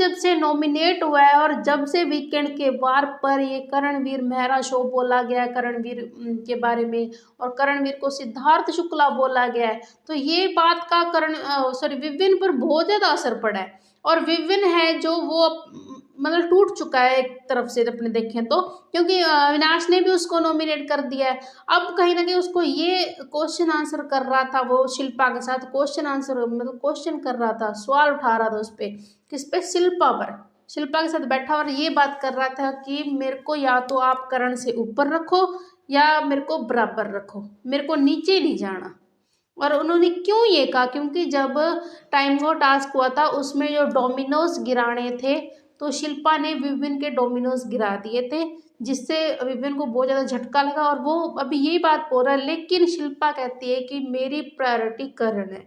जब से नॉमिनेट हुआ है और जब से वीकेंड के वार पर ये करणवीर मेहरा शो बोला गया है करणवीर के बारे में, और करणवीर को सिद्धार्थ शुक्ला बोला गया है, तो ये बात का विविन पर बहुत ज्यादा असर पड़ा है। और विविन है जो वो मतलब टूट चुका है एक तरफ से अपने देखें तो, क्योंकि अविनाश ने भी उसको नॉमिनेट कर दिया है। अब कहीं ना कहीं उसको ये क्वेश्चन आंसर कर रहा था, वो शिल्पा के साथ क्वेश्चन आंसर मतलब क्वेश्चन कर रहा था, सवाल उठा रहा था उस पे, किस पे, शिल्पा पर। शिल्पा के साथ बैठा और ये बात कर रहा था कि मेरे को या तो आप करण से ऊपर रखो या मेरे को बराबर रखो, मेरे को नीचे नहीं जाना। और उन्होंने क्यों ये कहा, क्योंकि जब टाइम वो टास्क हुआ था उसमें जो डोमिनोज गिराने थे, तो शिल्पा ने विभिन्न के डोमिनोज गिरा दिए थे, जिससे विभिन्न को बहुत ज़्यादा झटका लगा और वो अभी यही बात बोल रहा है। लेकिन शिल्पा कहती है कि मेरी प्रायोरिटी करण है।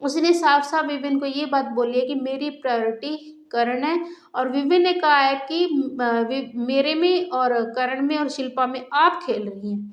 उसने साफ साफ विभिन्न को ये बात बोली है कि मेरी प्रायोरिटी करण है। और विभिन्न ने कहा है कि मेरे में और करण में और शिल्पा में आप खेल रही हैं,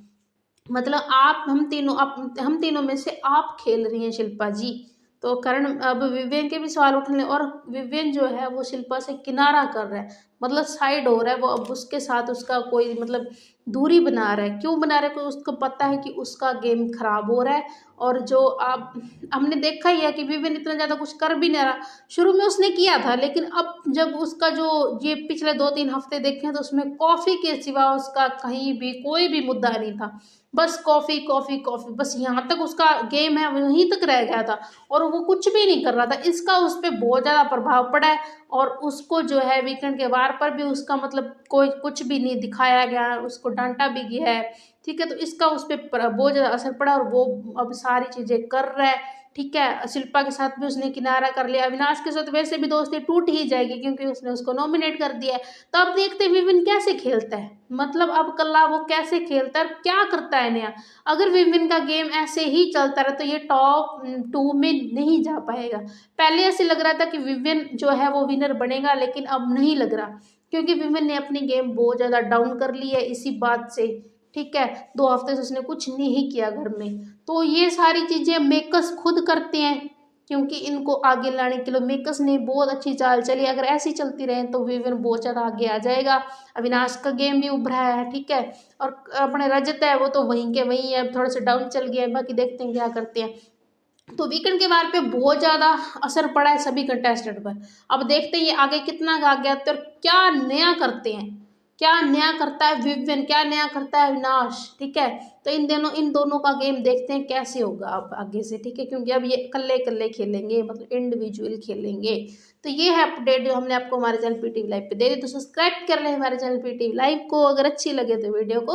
मतलब आप हम तीनों में से आप खेल रही हैं शिल्पा जी। तो करण अब विवेन के भी सवाल उठने, और विवेन जो है वो शिल्पा से किनारा कर रहा है, मतलब साइड हो रहा है वो, अब उसके साथ उसका कोई मतलब दूरी बना रहा है। क्यों बना रहा है, क्योंकि उसको पता है कि उसका गेम खराब हो रहा है। और जो आप हमने देखा ही है कि विवेन इतना ज़्यादा कुछ कर भी नहीं रहा। शुरू में उसने किया था, लेकिन अब जब उसका जो ये पिछले 2-3 हफ्ते देखे हैं तो उसमें कॉफ़ी के सिवा उसका कहीं भी कोई भी मुद्दा नहीं था। बस कॉफ़ी कॉफ़ी कॉफ़ी, बस यहाँ तक उसका गेम है वहीं तक रह गया था, और वो कुछ भी नहीं कर रहा था। इसका उस पर बहुत ज़्यादा प्रभाव पड़ा है, और उसको जो है वीकेंड के वार पर भी उसका मतलब कोई कुछ भी नहीं दिखाया गया, उसको डांटा भी गया है। ठीक है, तो इसका उस पर बहुत ज़्यादा असर पड़ा और वो अब सारी चीज़ें कर रहा है। ठीक है, शिल्पा के साथ भी उसने किनारा कर लिया, अविनाश के साथ वैसे भी दोस्ती टूट ही जाएगी क्योंकि उसने उसको नॉमिनेट कर दिया है। तो अब देखते हैं विविन कैसे खेलता है, मतलब अब कल्ला वो कैसे खेलता है और क्या करता है नया। अगर विविन का गेम ऐसे ही चलता रहा तो ये टॉप 2 में नहीं जा पाएगा। पहले ऐसे लग रहा था कि विविन जो है वो विनर बनेगा, लेकिन अब नहीं लग रहा, क्योंकि विविन ने अपनी गेम बहुत ज़्यादा डाउन कर ली है इसी बात से। ठीक है, 2 हफ्ते से उसने कुछ नहीं किया घर में, तो ये सारी चीज़ें मेकर्स खुद करते हैं, क्योंकि इनको आगे लाने के लिए मेकर्स ने बहुत अच्छी चाल चली। अगर ऐसी चलती रहे तो विविन बहुत ज़्यादा आगे आ जाएगा। अविनाश का गेम भी उभरा है, ठीक है, और अपने रजत है वो तो वहीं के वहीं है, थोड़ा सा डाउन चल गया है, बाकी देखते हैं क्या करते हैं। तो वीकेंड के वार पे बहुत ज़्यादा असर पड़ा है सभी कंटेस्टेंट पर। अब देखते हैं ये आगे कितना आगे आते हैं और क्या नया करते हैं, क्या नया करता है विविन, क्या नया करता है अविनाश। ठीक है, तो इन दोनों का गेम देखते हैं कैसे होगा अब आगे से। ठीक है, क्योंकि अब ये कल्ले कल्ले खेलेंगे, मतलब इंडिविजुअल खेलेंगे। तो ये है अपडेट जो हमने आपको हमारे चैनल पीटीवी लाइव पे दे दी। तो सब्सक्राइब कर लें हमारे चैनल पीटीवी लाइव को, अगर अच्छी लगे तो वीडियो को